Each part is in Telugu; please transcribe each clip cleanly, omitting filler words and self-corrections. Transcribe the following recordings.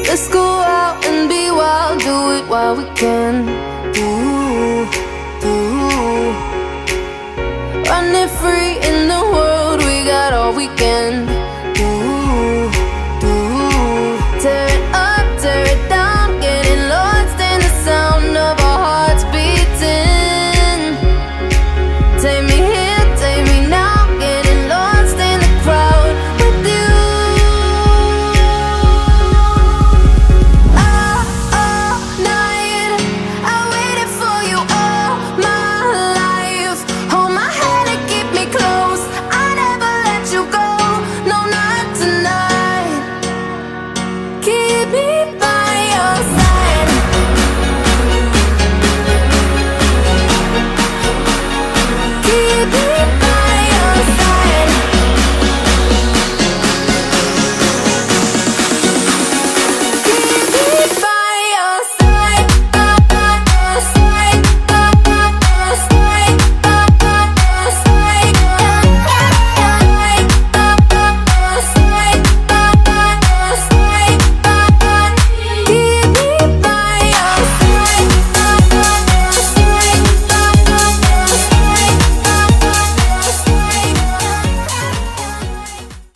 Let's go out and be wild, do it while we can. Running free in the world, we got all weekend. Tear it up, tear it down, getting lost in the sound of our hearts beating. Take me here, take me now, getting lost in the crowd with you. All night, I waited for you all my life. Hold my hand and keep me close, I never let you go, no not tonight. Keep me by your side. Keep me by your side. Keep me by your side.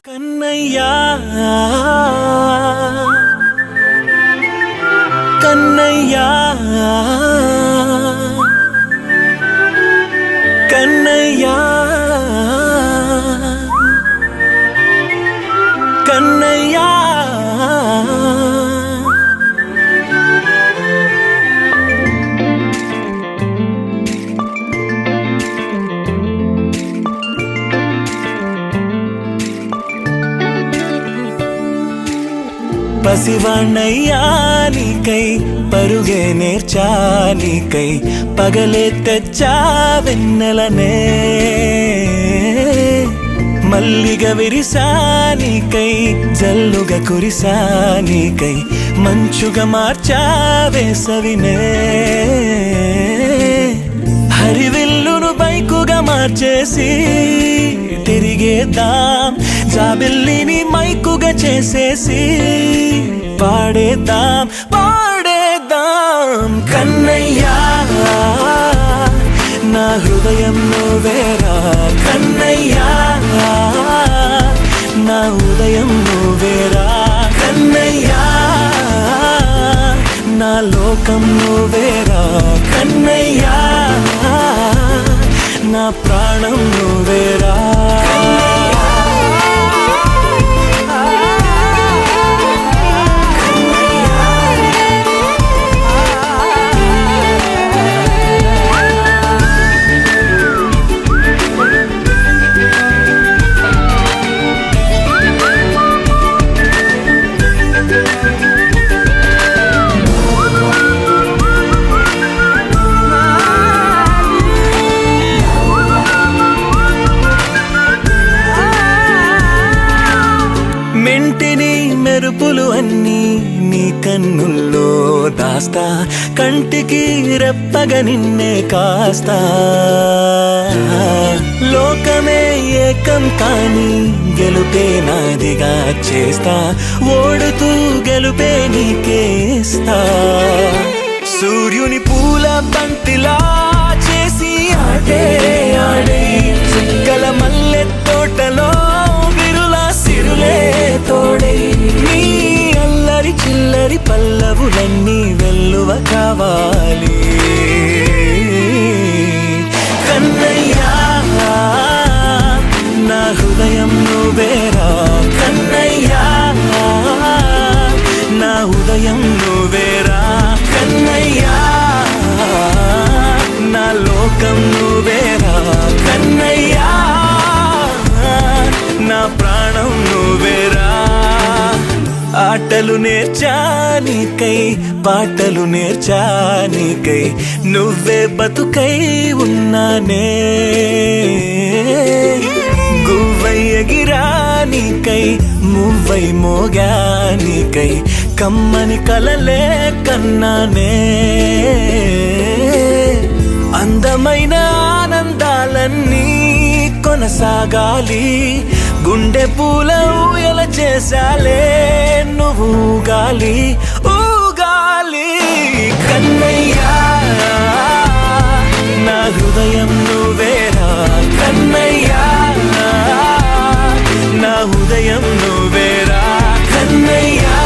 కన్నయ్యా కన్నయ్యా కన్నయ్యా కన్నయ్యా పసివాణ్ణయ్యా నీకై పరుగే నేర్చా నీకై పగలే తెచ్చా వెన్నెలనే మల్లిగ విరిసా నీకై జల్లుగా కురిసా నీకై మంచుగా మార్చా వేసవినే హరివిల్లును బైకుగా మార్చేసి తిరిగేద్దాం జాబిల్లిని మైకుగా చేసేసి పాడేద్దాం పాడేద్దాం కన్నయ్యా నా హృదయం నువ్వేరా కన్నయ్యా నా ఉదయం నువ్వేరా కన్నయ్యా నా లోకం నువ్వేరా కన్నయ్యా నా ప్రాణం నువ్వేరా మెంటిని మెరుపులు అన్నీ నీ కన్నుల్లో దాస్తా కంటికి రెప్పగా నిన్నే కాస్తా లోకమే ఏకం కాని గెలుపే నాదిగా చేస్తా ఓడుతూ గెలుపే నీకేస్తా సూర్యుని పూల బంతిలా చేసి ఆడే ఆడే చుక్కల మల్లె తోటలో సిరులే తోడై నీ అల్లరి చిల్లరి పల్లవులన్నీ వెల్లువ కావాలి కన్నయ్యా నా హృదయం నువ్వేరా కన్నయ్యా నా ఉదయం నువ్వేరా కన్నయ్యా నా లోకం నువ్వేరా కన్నయ్యా నా ప్రాణం నువ్వేరా ఆటలు నేర్చా నీకై పాటలు నేర్చా నీకై నువ్వే బతుకై ఉన్నానే గువ్వై ఎగిరా నీకై మువ్వై మోగా నీకై కమ్మని కలలే కన్నానే అందమైన ఆనందాలన్నీ కొనసాగాలి గుండె పూల ఊయల చేసాలే నువ్వు ఊగాలి ఊగాలి కన్నయ్యా నా హృదయం నువ్వేరా కన్నయ్యా నా హృదయం నువ్వేరా కన్నయ్యా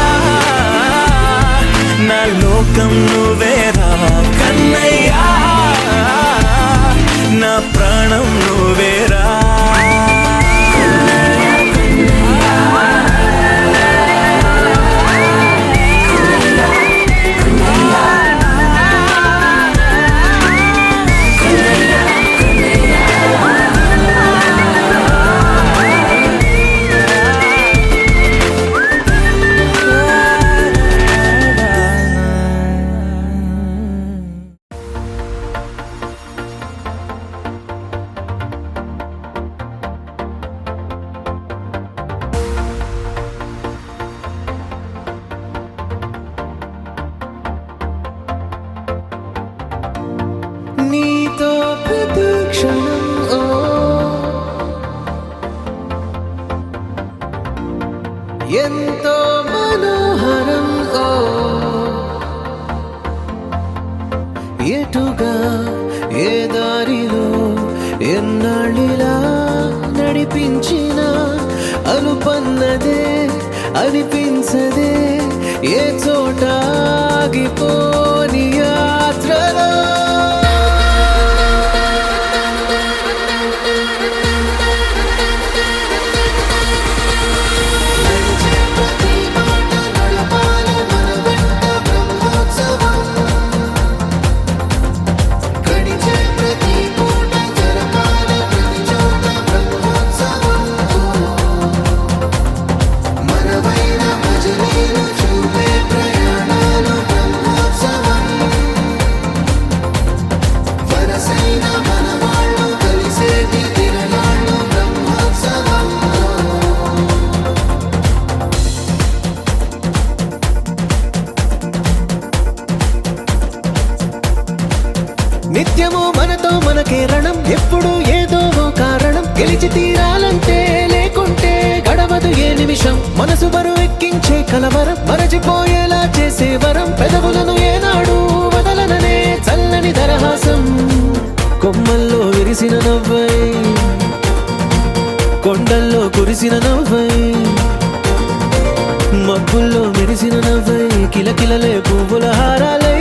నా లోకం నువ్వేరా కన్నయ్యా నా ప్రాణం నువ్వేరా నీతో ప్రతి క్షణం ఎంతో మనోహరం ఎటుగా ఏ దారిలో ఎన్నాళ్ళిలా నడిపించిన అనుపన్నదే అనిపించదే ఏ చోట ఆగిపోని యాత్రలో నిత్యము మనతో మనకే రణం ఎప్పుడు ఏదో ఓ కారణం గెలిచి తీరాలంటే లేకుంటే గడవదు ఏ నిమిషం మనసు బరువు ఎక్కించే కలవరం మరచిపోయేలా చేసే వరం పెదవులను ఏనాడు వదలననే చల్లని దరహాసం కొమ్మల్లో విరిసిన నవ్వై కొండల్లో కురిసిన నవ్వై మబ్బుల్లో మెరిసిన నవ్వై కిలకిలలే పువ్వుల హారాలై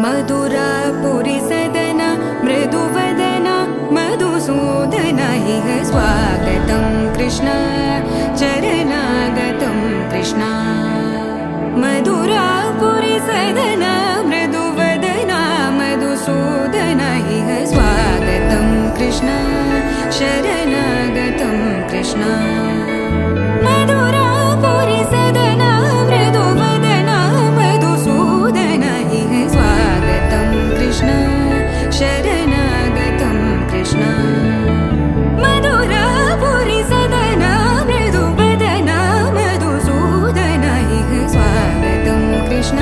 मधुरापुरी सदन मृदुवदन मधुसूदन इह स्वागतं कृष्ण चरणागतं कृष्ण मधुरापुरी सदन मृदुवदन मधुसूदन इह स्वागतं कृष्ण शरणागतं कृष्ण मधुरापुरी सदन मृदुवदन मधुसूदन इह स्वागतं कृष्ण शरणागतं कृष्ण मधुरापुरी सदन मृदुवदन मधुसूदन इह स्वागतं कृष्ण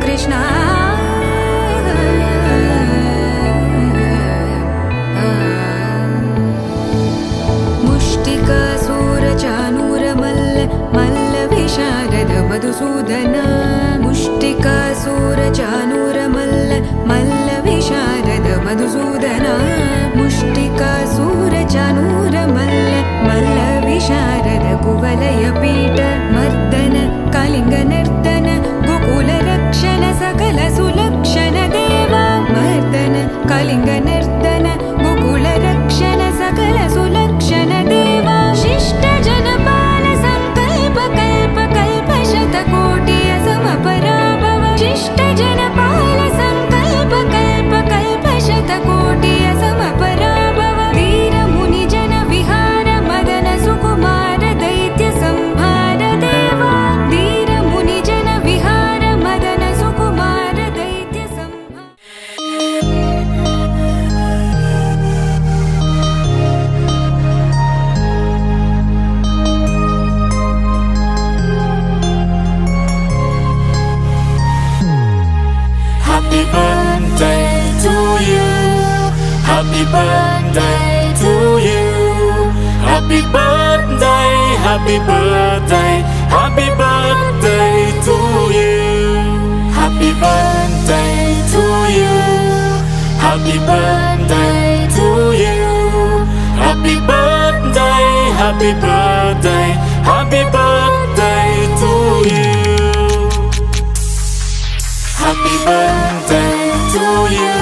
कृष्ण मधुसूदन मुष्टिकासूरचानूरमल्ल मल्ल विशारद मधुसूदन मुष्टिकासूरचानूरमल्ल मल्ल विशारद कुवलयपीठ मर्दन कलिङ्गनर्दन गोकुलरक्षण सकल सुलक्षण देवा मर्दन कलिङ्गनर्दन गोकुलरक्षण सकल सुलक्षण देवा शिष्ट जनपाल संकल्प happy birthday, happy birthday to you. Happy birthday to you. Happy birthday to you. Happy birthday, happy birthday, happy birthday to you. Happy birthday to you.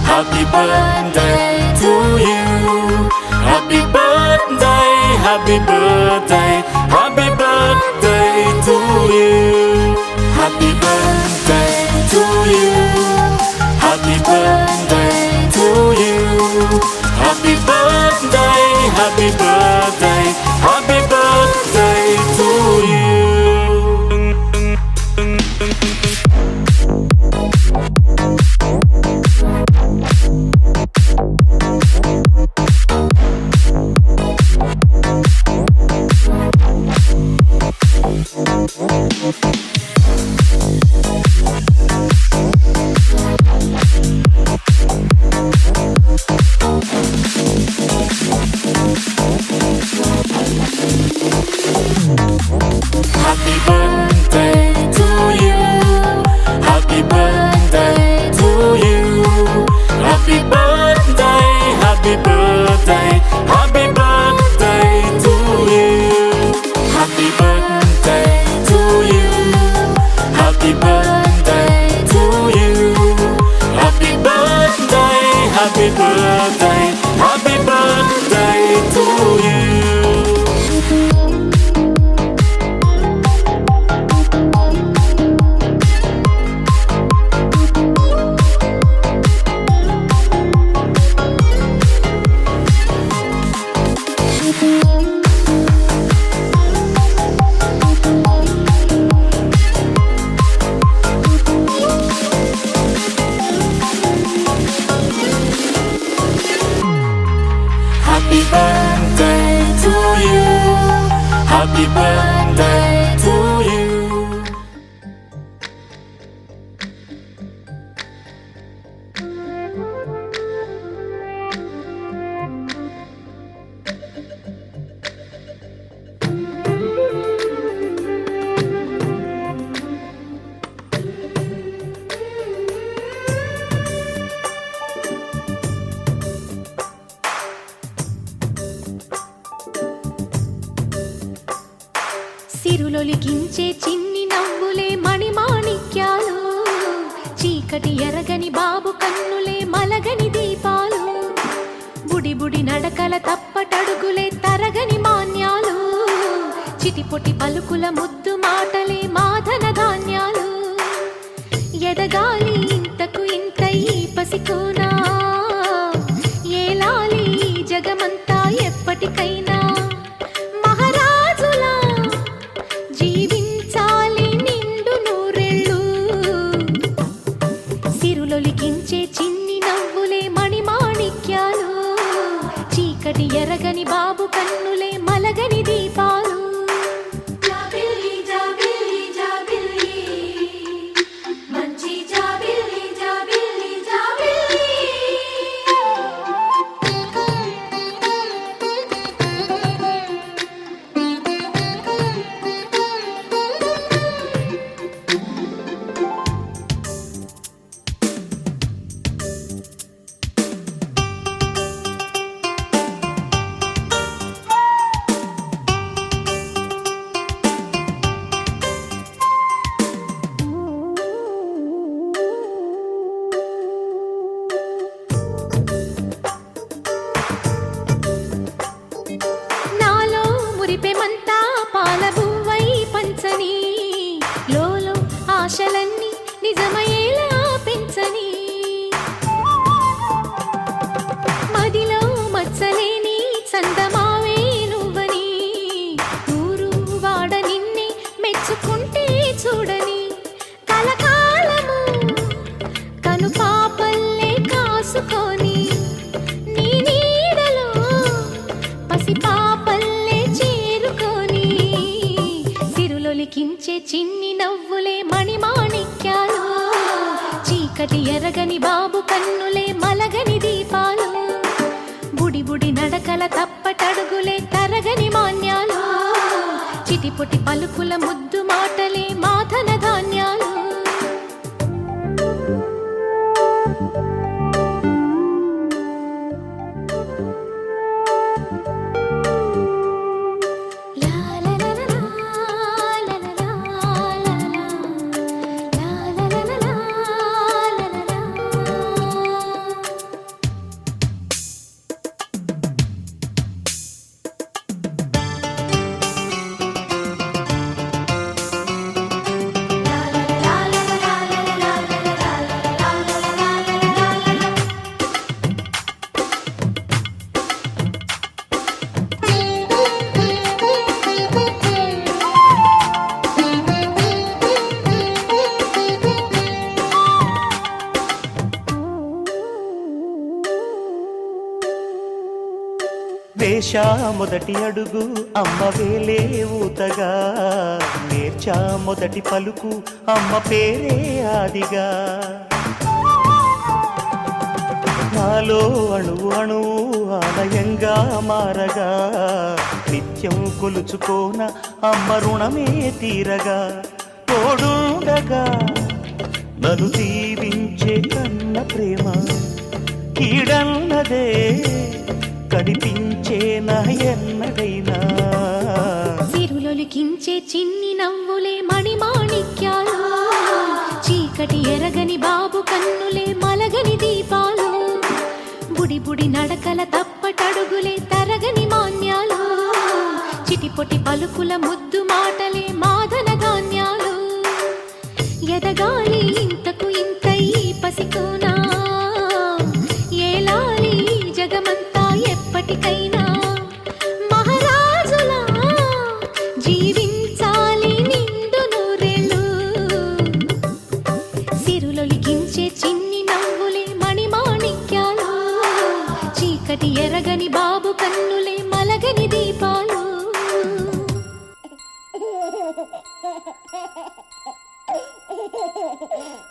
Happy birthday to you. Happy birthday, happy birthday, happy birthday to you. Happy birthday to you. Happy birthday to you. Happy birthday, happy birthday, happy birthday to you. Happy birthday to you. Happy birthday to you. Happy birthday, happy birthday, happy birthday to you. Happy birthday to you. Happy birthday to you. Happy birthday, happy birthday, happy birthday to you. Happy birthday to you. Happy birthday to you. సిరులొలికించే చిన్ని నవ్వులే మణిమాణిక్యాలు, చీకటి ఎరగని బాబు కన్నులే మలగని దీపాలు, బుడి బుడి నడకల తప్పటడుగులే తరగని మాన్యాలు, చిటిపొటి పలుకుల ముద్దు మాటలే మాధన ధాన్యాలు, ఎదగాలి ఇంతకు ఇంత ఈ పసికోనా, ఏలాలి జగమంతా ఎప్పటికైనా, మహారాజులా జీవించాలి నిండు నూరెళ్ళు, సిరులొలికించే చిన్ని నవ్వులే మణిమాణిక్యాలు, చీకటి ఎరగని బాబు కన్నులే మలగని దీపాలు. జాబిల్లి జాబిల్లి జాబిల్లి మంచి జాబిల్లి జాబిల్లి జాబిల్లి. నాలో మురిపెమంతా పాలబువ్వై పంచని, లోలో ఆశలన్నీ నిజమయ్యేలా పెంచని, మదిలో మచ్చలేని చందమావే నువ్వని, ఊరు వాడ నిన్నే మెచ్చుకుంటే చూడని, కలకాలము కను పాపల్లే కాసుకొని, నీ నీడలో పసిపాపల్లే చేరుకొని, సిరులొలికించే చిన్ని నవ్వులే మణిమాణిక్యాలు, చీకటి ఎరగని బాబు కన్నులే మలగని దీపాలు, బుడి బుడి నడకల తప్పటడుగులే తరగని మాన్యాలు. చిటిపొటి పలుకుల ముద్దు మాటలే మాధన ధాన్యాలు. వేశా మొదటి అడుగు అమ్మ వేలే ఊతగా, నేర్చా మొదటి పలుకు అమ్మ పేరే ఆదిగా. నాలో అణువు అణువు ఆలయంగా మారగా, నిత్యం కొలుచుకోన అమ్మ రుణమే తీరగా. తోడుండగా నన్ను దీవించే కన్న ప్రేమ కీడన్నదే కనిపించే నా ఎన్నడైనా. సిరులొలికించే చిన్ని నవ్వులే మణిమాణిక్యాలు, చీకటి ఎరగని బాబు కన్నులే మలగని దీపాలు. బుడి బుడి నడకల తప్పటడుగులే తరగని మాన్యాలు, చిటిపొటి పలుకుల ముద్దు మాటలే మాధన ధాన్యాలు. ఎదగాలి ఇంతకు ఇంత ఈ పసికోనా, ఏలాలి జగమంతా ఎప్పటికైనా. మహారాజులా జీవించాలి నిండు నూరేళ్ళు, సిరులొలికించే చిన్ని నవ్వులే మణిమాణిక్యాలు, చీకటి ఎరగని బాబు కన్నులే మలగని దీపాలు. Ha ha ha ha!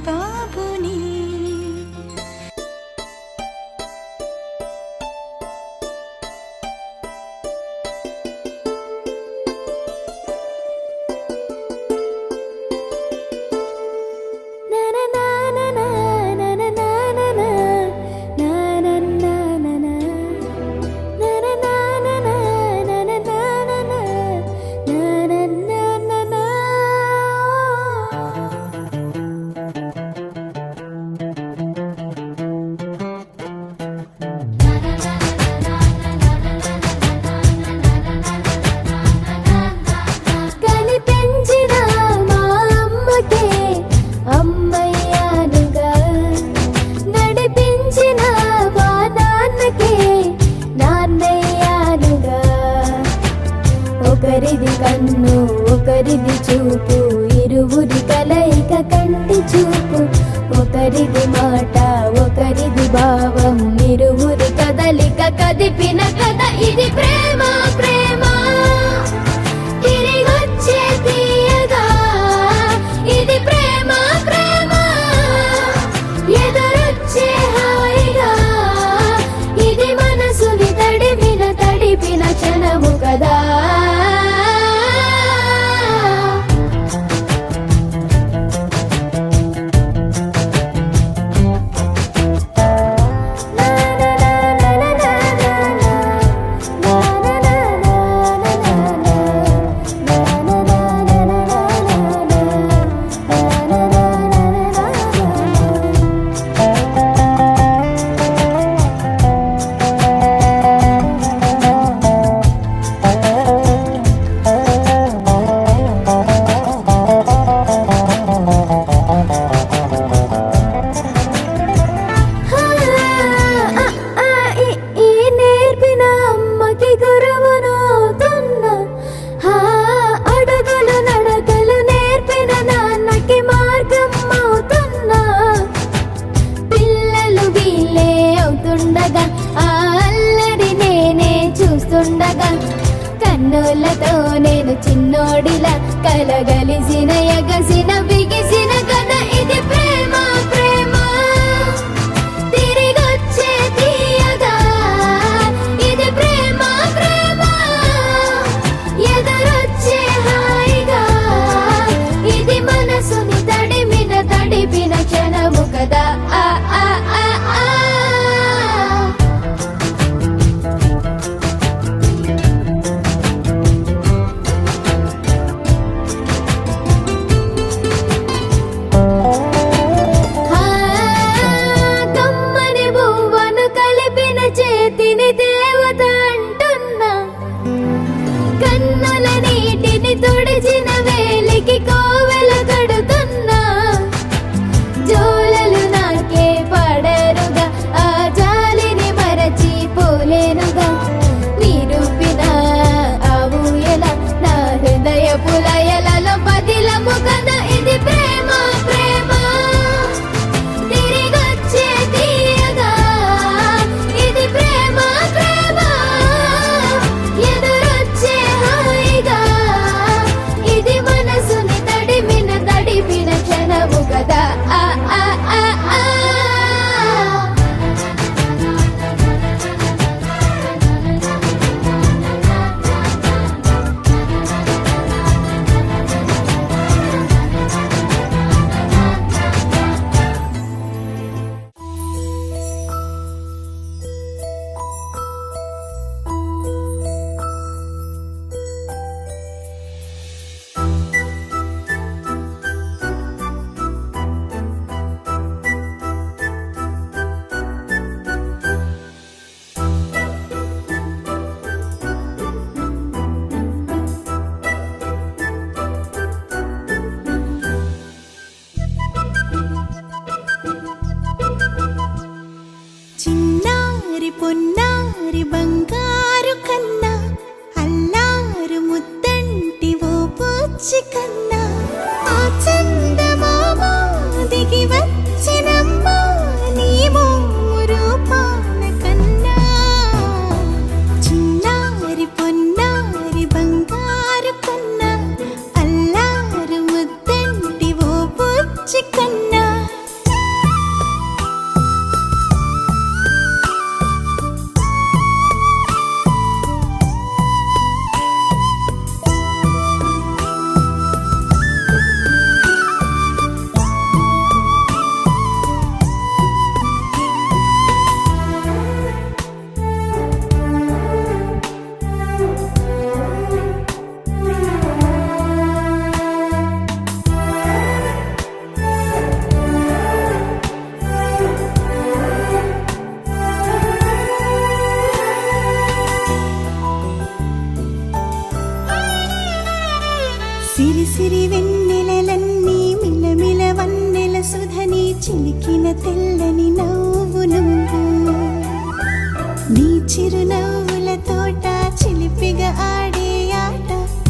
బాబుని. కనిపించిన మా అమ్మకే అమ్మయ్యానుగా, నడిపించిన మా నాన్నకే నాన్నయ్యానుగా. ఒకరిది కన్ను ఒకరిది చూపు, ఇరువురి కలయిక కంటి చూపు. ఒకరిది మాట ఒకరిది భావం, ఇరువురి కదలిక కదిపిన కథ ఇది. ప్రేమ ప్రేమ తిరిగొచ్చే తీయగా, ఇది ప్రేమ ప్రేమ ఎదురొచ్చే హాయిగా. ఇది మనసుని తడిపిన క్షణము కదా. నా నా నా నా నా నా నా.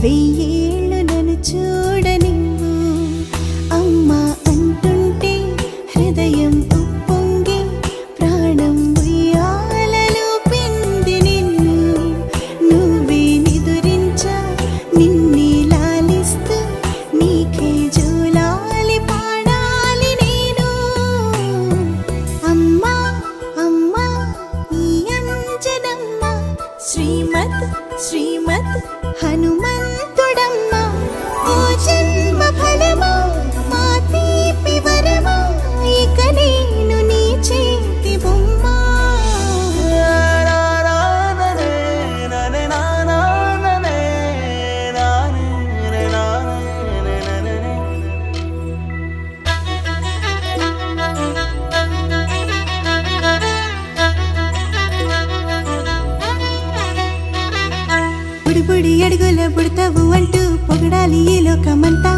వెయ్యేళ్ళు నన్ను చూడనివ్వు. అమ్మా అంటుంటే హృదయం ఉప్పొంగి ప్రాణం ఉయ్యాలలో పిండి నిన్ను. నువ్వే నిదురించా నిన్నే లాలిస్తూ నీకే జోలాలి పాడాలి నేను. అమ్మా అమ్మా ఈ అంజనమ్మ శ్రీమత్ శ్రీమత్ హనుమంతుడమ్మ. ఓ జన్మ ఫలమా మా తీపి వరమా ఇక నేను నీ చేతి బొమ్మ. బుడిబుడి అడుగుల బుడతావు అంటూ పొగడాలి ఈ లోకమంతా.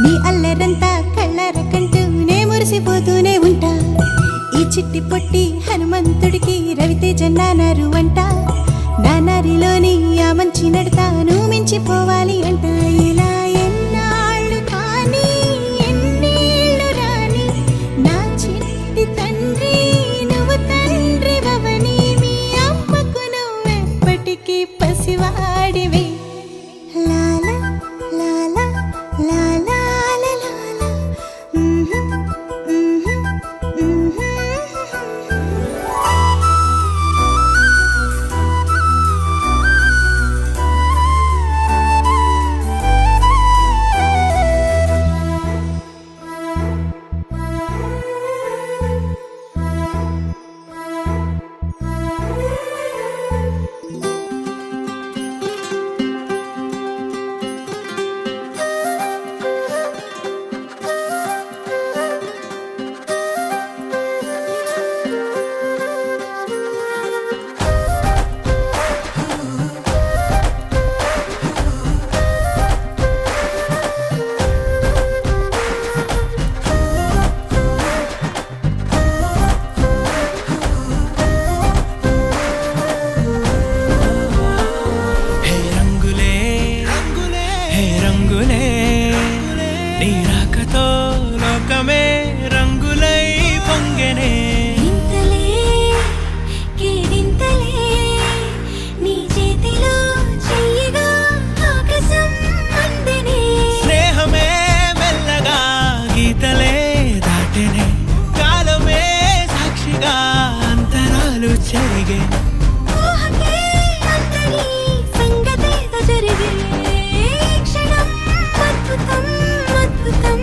నీ అల్లరంతా కళ్ళరకంటూ నే మురిసిపోతూనే ఉంటా. ఈ చిట్టి పొట్టి హనుమంతుడికి రవితేజ నానారు అంట. నానారిలోని ఆ మంచి నడతాను మించిపోవాలి అంట. ఇలా ఎన్నాళ్ళు కానీ ఎన్నేళ్ళు రాని నా చిట్టి తండ్రి నువ్వు తండ్రి వవని. మీ అమ్మకు నువ్వెప్పటికీ పసివాడివి. లాలా లాలా లాలా లాలా. హే రంగులే రంగులే హే రంగులే నీ రాకతో లోకమే రంగులై పొంగెనే. ఇంతలే కేరింతలే నీ చేతిలో చెయ్యగా ఆకాశం అందెనే. స్నేహమే మెల్లగా గీతలే దాటెనే. కాలమే సాక్షిగా అంతరాలు చెరిగే. ఊహకే అందని సంగతేదో జరిగే. ఈ క్షణం అద్భుతం అద్భుతం.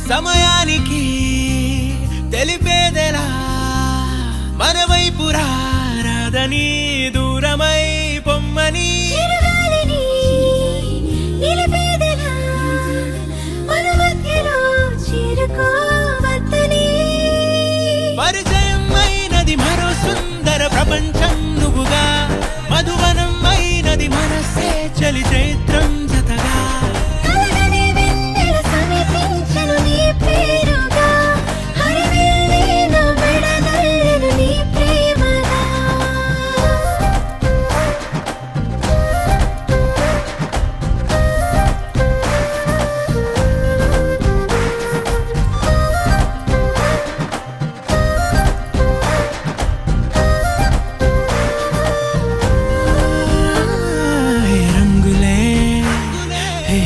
సమయానికి తెలిపేదెలా మన వైపు రాదని దూరమై పొమ్మని. చిరుగాలిని నిలిపేదెలా మన మధ్యలో చేరుకోవద్దని. పరిచయం అయినది మరో సుందర ప్రపంచం నువ్వుగా. మధువనం అయినది మనసే చలి చైత్రం జతగా. కలగని వెన్నెల సమీపించెను నీ పేరుగా. హరివెల్లి నా మెడనల్లెను నీ ప్రేమగా. హే రంగులే హే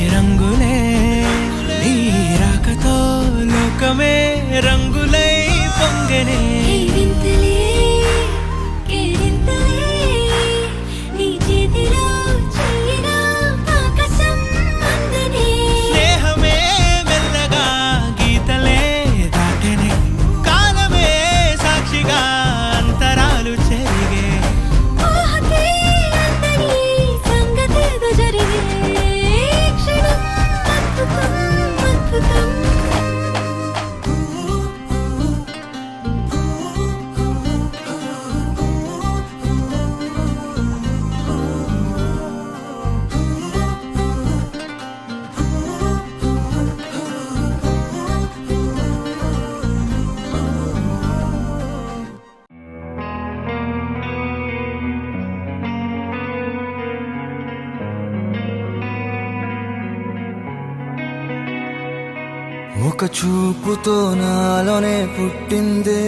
ఒక చూపుతో నాలోనే పుట్టిందే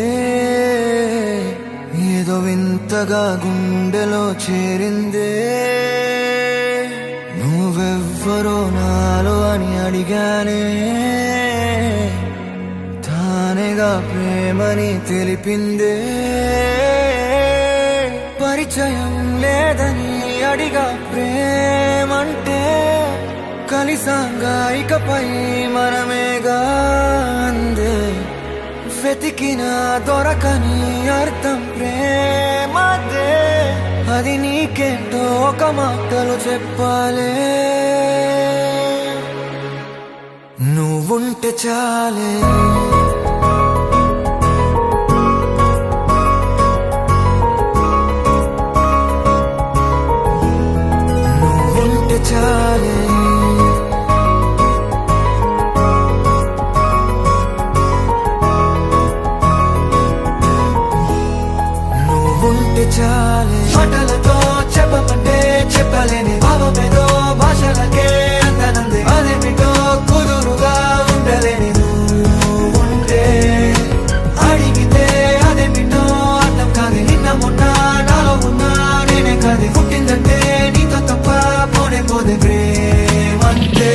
ఏదో వింతగా గుండెలో చేరిందే నువ్వెవ్వరో నాలో అని అడిగానే తానేగా ప్రేమని తెలిపిందే పరిచయం లేదని అడిగా ప్రేమంటే కలిసాంగా ఇకపై మనమేగా అందే వెతికినా దొరకని అర్థం ప్రేమదే అది నీకేంటో ఒక మాటలు చెప్పాలే నువ్వుంటే చాలే నువ్వుంటే చాలే చాలే మాటలతో చెప్పమంటే చెప్పలేని భావమేదో భాషలకే అందనంది అదేమిటో కుదురుగా ఉండలేని నువ్వుంటే అడిగితే అదేమిటో అర్థం కాదు నిన్న మొన్న నాలో ఉన్నా నేనే కాదు పుట్టిందంటే నీతో తప్ప పోనే పోదే ప్రేమంతే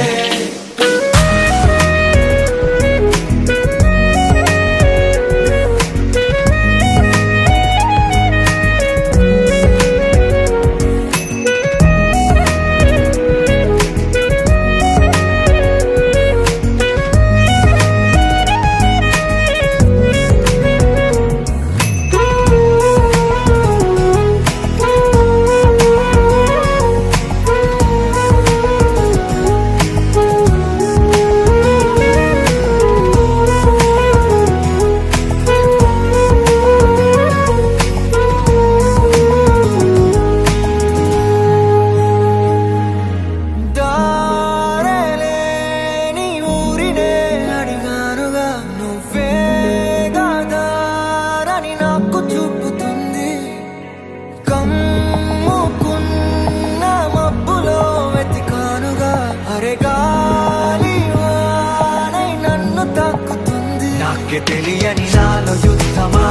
తెలియని నాలో యుద్ధమా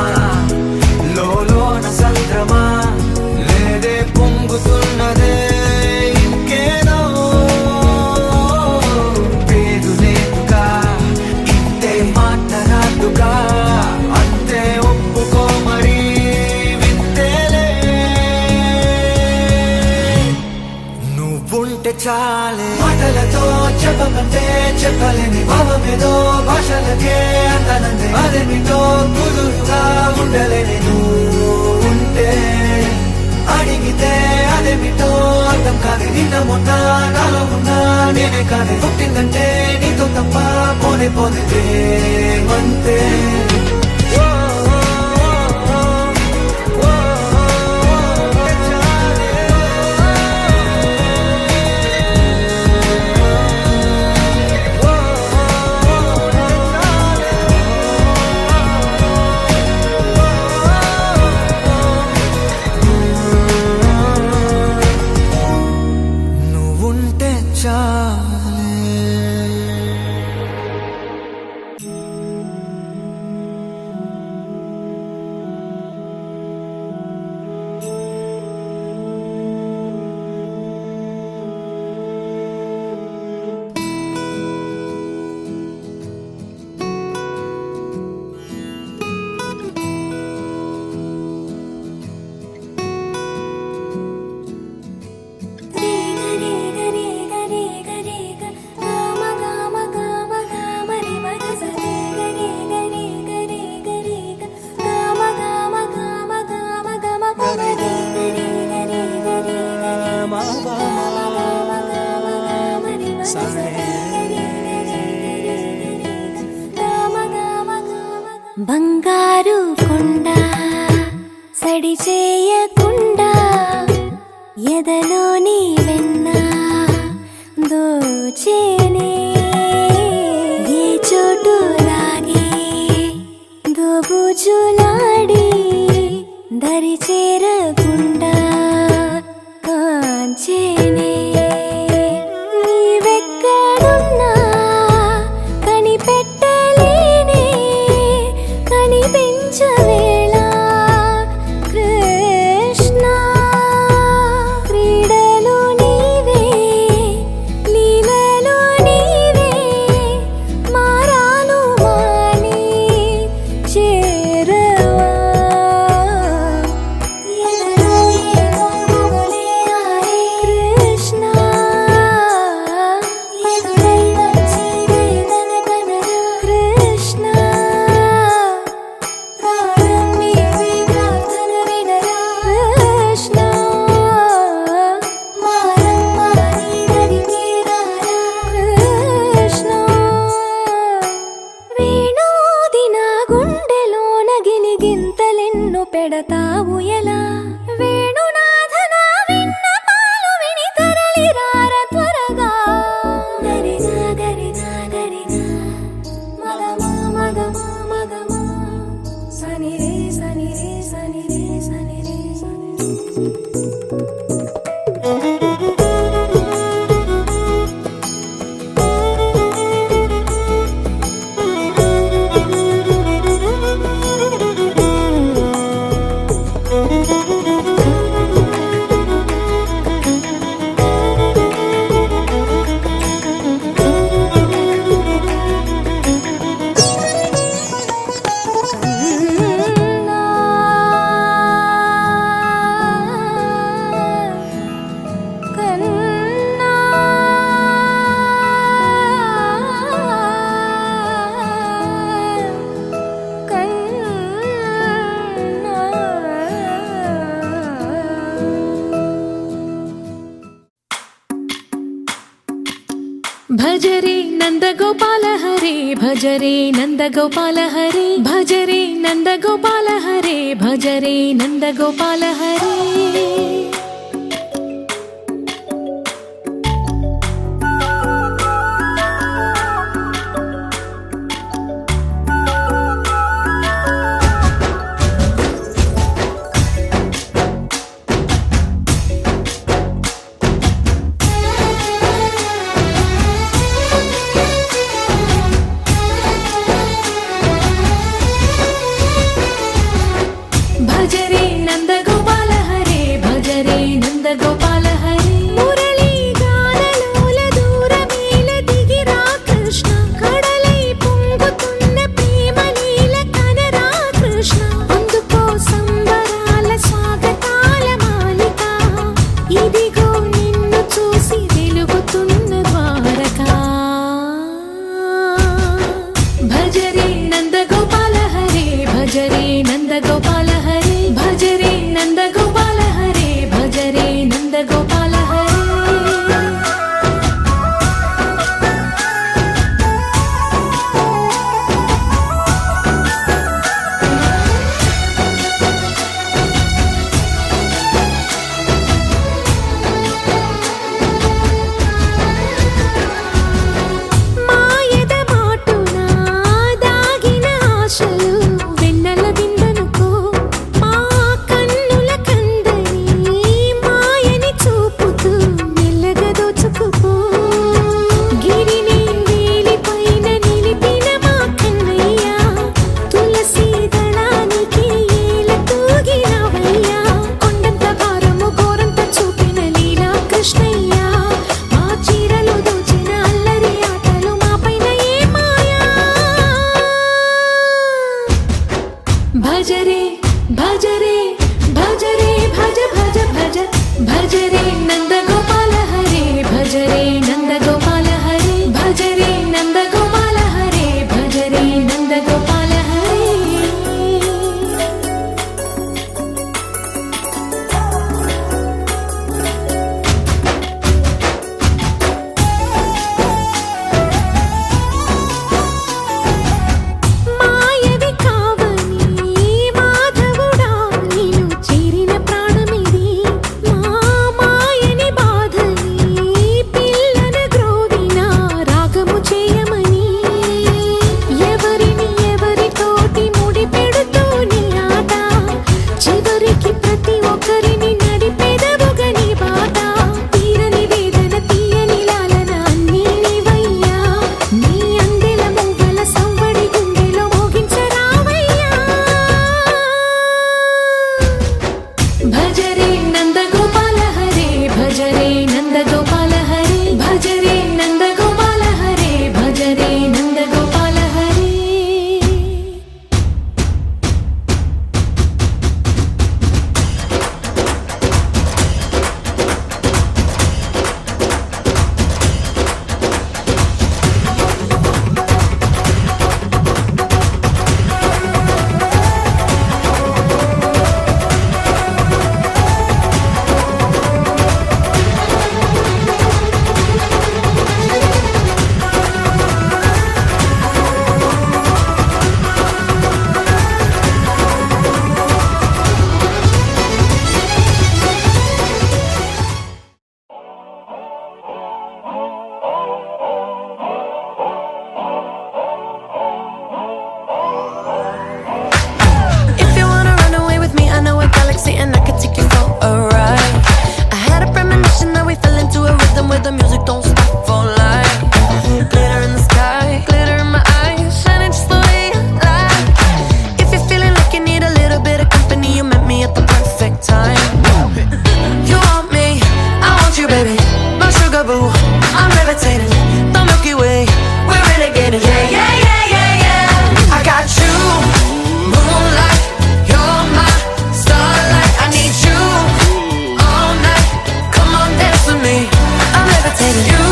లోన సంద్రమా లేదే పొంగుతున్నదే ఇంకేదో పేరు లేదుగా ఇంతే మాట్లాడుగా అంతే ఒప్పుకో మరి వింతేలే నువ్వుంటే చాలే మాటలతో చెప్పమంటే చెప్పలేని భావమేదో భాషలకే అందనంది అదేమిటో కుదురుగా ఉండలేని నువ్వుంటే అడిగితే అదేమిటో అర్థం కాదు నిన్న మొన్న నాలో ఉన్నా నేనే కాదు పుట్టిందంటే నీతో తప్ప పోనే పోదే ప్రేమంతే బంగారు కొండ సడి చేయకుండా ఎదలోని వెన్న దోచేనే ఏ చోటు లాగే దోబుజులాడి దరి చేరకుండా కాంచేనే నీవెక్కడున్నా కనిపెట్ట భజరే నందగోపాల హరే భజరే నందగోపాల హరే భజరే నందగోపాల హరే భజరే నందగోపాల హరే భజరే నందగోపాల హరే భజరే నందగోపాల హరే మురళీ గానలోల దూరమేల దిగిరా కృష్ణ కడలై పొంగుతున్న ప్రేమ నీల కనరా కృష్ణ అందుకో సంబరాల స్వాగతాల మాలిక ఇదిగో నిన్ను చూసి వెలుగుతున్న ద్వారకా భజరే నందగోపాల హరే భజరే నందగోపాల హరే భజరే నందగోపాల హరే భజరే నందగోపాల హరే మాయద మాటున దాగిన ఆశలు వెన్నెల విందనుకో మా కన్నుల కందని మాయని చూపుతూ మెల్లగా దోచుకుపో గిరిని వేలిపైన నిలిపిన మా కన్నయ్య తులసి దళానికి ఏల తూగినవయ్యా కొండంత భారము గోరంత చూపిన లీలా కృష్ణయ్య మా చీరలు దోచిన అల్లరి ఆటలు మా పైన ఏ మాయా భజరే భజరే భజరే భజ భజ భజ భజరే నందగోపాల హరే భజరే నందగోపాల హరే భజరే నందగోపాల హరే భజరే నందగోపాల హరే మాయవి కావని మాధవుడా నిన్ను చేరిన ప్రాణమిది మా మాయని బాధని పిల్లన గ్రోవిన రాగము చేయమని ఎవరిని ఎవరితోటి ముడి పెడుతూ నీ ఆట చివరికి ప్రతి ఒక్కరిని నడిపెదవుగా నీ బాట తీరని వేదన తీయని లాలన అన్నీ నీవయ్యా నీ అందెల మూగల సంవడి గుండెలో మోగించరావయ్యా భజరే Nandagopala Hare భజరే Nandagopala Hare భజరే Nandagopala Hare భజరే Nandagopala Hare If you wanna run away with me, I know a galaxy and I can take you for a ride. I had a premonition that we fell into a rhythm where the music don't stop for life. Glitter in the sky, glitter in my eyes, shining just the way you like. If you're feeling like you need a little bit of company, you met me at the perfect time. You want me, I want you, baby. My sugar boo, I'm levitating. The Milky Way, we're renegading. Yeah, yeah, yeah, yeah, yeah. I got you. Moonlight, you're my starlight. I need you all night. Come on, dance with me. I'm levitating. You,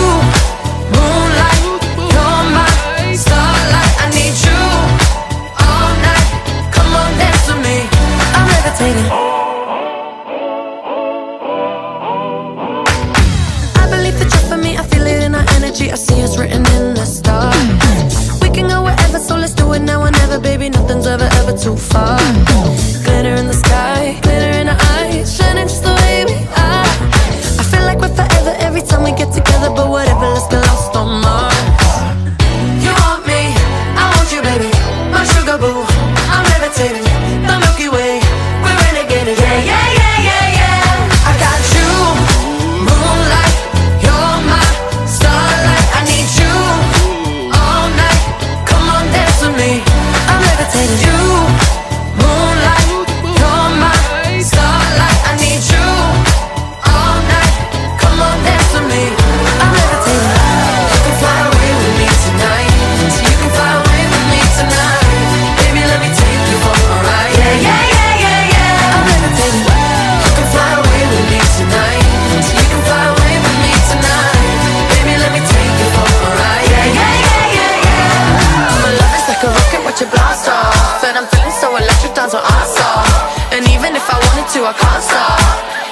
to, I can't stop.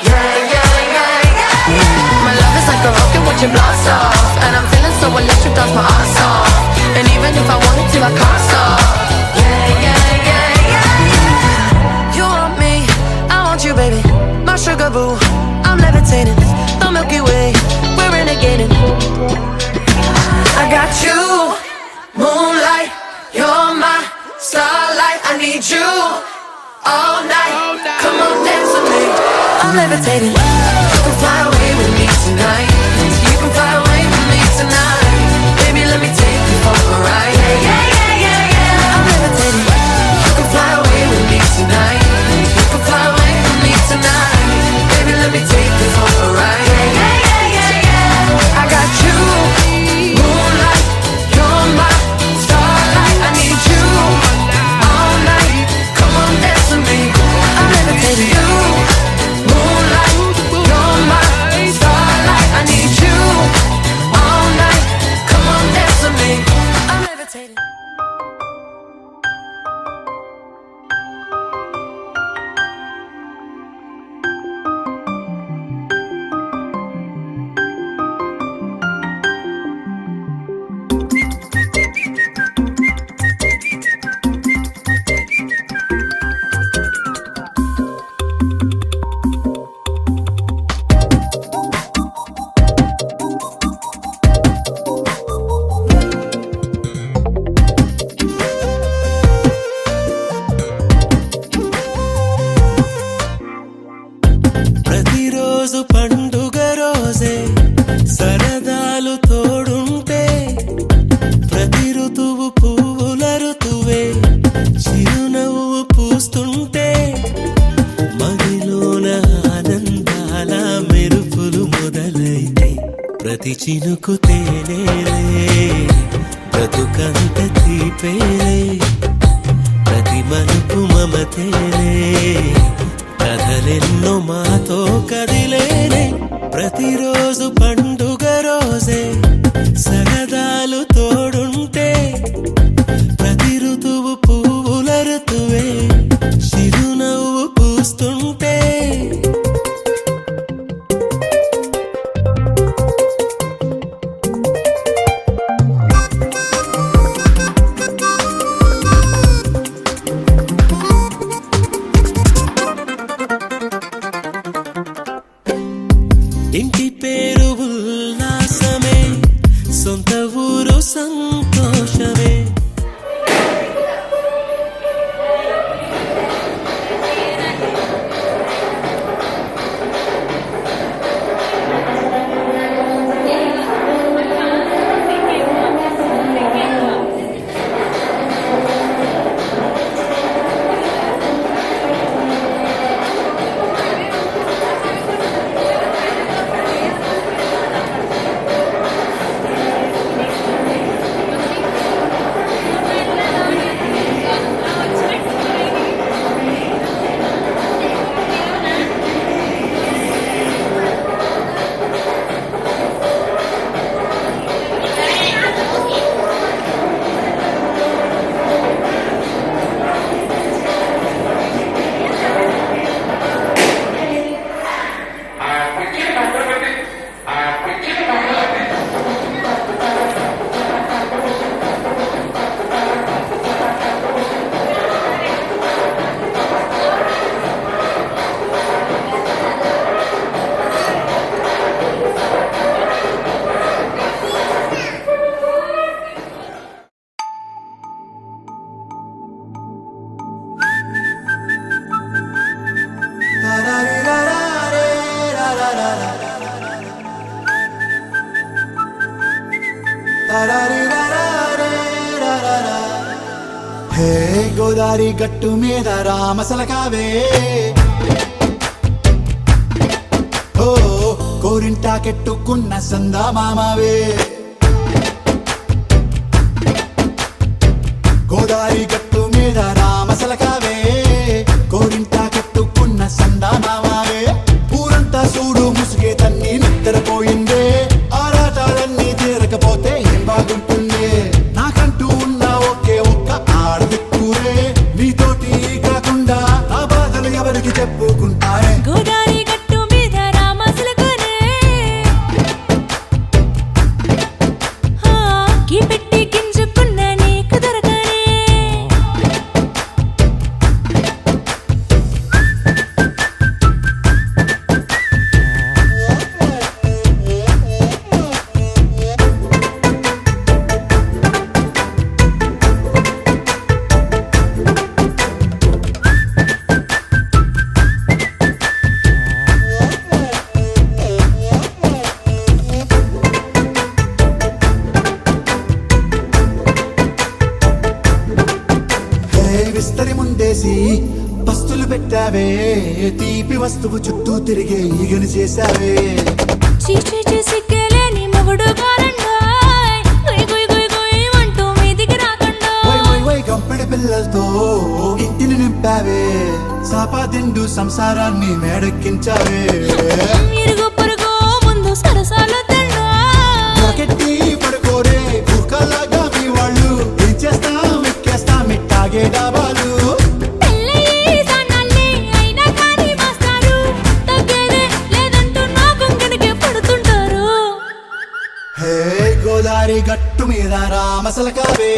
Yeah, yeah, yeah, yeah. My love is like a rocket watching blast off, and I'm feeling so electric, that's my ass off. And even if I wanted to, I can't stop. Yeah, yeah, yeah, yeah. You want me, I want you, baby. My sugar boo, I'm levitating. The Milky Way, we're renegading. I got you, moonlight, you're my starlight. I need you all night. Come on, dance with me. I'm levitating. You can fly away with me tonight. You can fly away with me tonight. Baby, let me take you for a ride. Yeah, yeah, yeah, yeah, yeah. I'm levitating. You can fly away with me tonight. You can fly away with me tonight. Baby, let me take you for a ride. Yeah, yeah, yeah, yeah, yeah. I got you, moonlight, you're my starlight. I need you all night. Come on, dance with me. I'm levitating. You, moonlight, you're my starlight. I need you all night. Come on, dance with me. I'm levitating. ప్రతిరోజు పండుగ రోజే సరదాలు తోడుంటే ప్రతి ఋతువు పువ్వుల ఋతువే చిరునవ్వు పూస్తుంటే మదిలోన ఆనందాల మెరుపులు మొదలైతే ప్రతి చినుకు తేనేలే బ్రతుకంత తీపేలే ప్రతి మలుపు మమతేలే కథలెన్నో మాతో కదిలేనే ప్రతిరోజు పండుగ రోజే సరదాలు తోడుంటే ప్రతి ఋతువు పువ్వుల ఋతువే చిరునవ్వు పూస్తుంటే ఇంటి పేరు ఉల్లాసమే సొంత ఊరు సంతోషమే హే గోదారి గట్టు మీద రామసలకావే ఓ కోరింటాకెట్టుకున్న సందా మామావే గోదారి గట్టు మీద రామసలకావే కోరింటాకెట్టుకున్న సందా మామావే ఊరంతా చూడు ముసుగే తన్ని నిద్రపోయిందే ఆరాటాలన్నీ తీరకపోతే ఏం బాగుంటుందే నాకంటూ ఉన్న ఒకే ఒక్క ఆడదిక్కురే నీతోటి కాకుండా నా బాధలు ఎవరికి చెప్పుకుంటారే విస్తరి ముందేసి పస్తులు పెట్టావే తీపి వస్తువు చుట్టూ తిరిగే ఈగని చేశావే చీచీ సిగ్గలేని మొగుడు కారండాయ్ గుయ్ గుయ్ గుయ్ గుయ్ అంటూ మీదికి రాకండా వై వై వై గంపెడి పిల్లలతో ఇంటిని నింపావే సాపాదిండు సంసారాన్ని మేడెక్కించావే ఇరుగు పొరుగు ముందు సరసాలు తండా నాకెట్టి పడుకోరే కుక్కలాగా మీ వాళ్ళు ఏం చేస్తాం ఎక్కేస్తాం ఇట్టాగే డాబాలు పెళ్ళయి సన్నాళ్ళే అయినా కానీ మాస్తారు తగ్గేదే లేదంటూ నా కొంగడికే పడుతుంటారు హే గోదారి గట్టు మీద రామసలకావే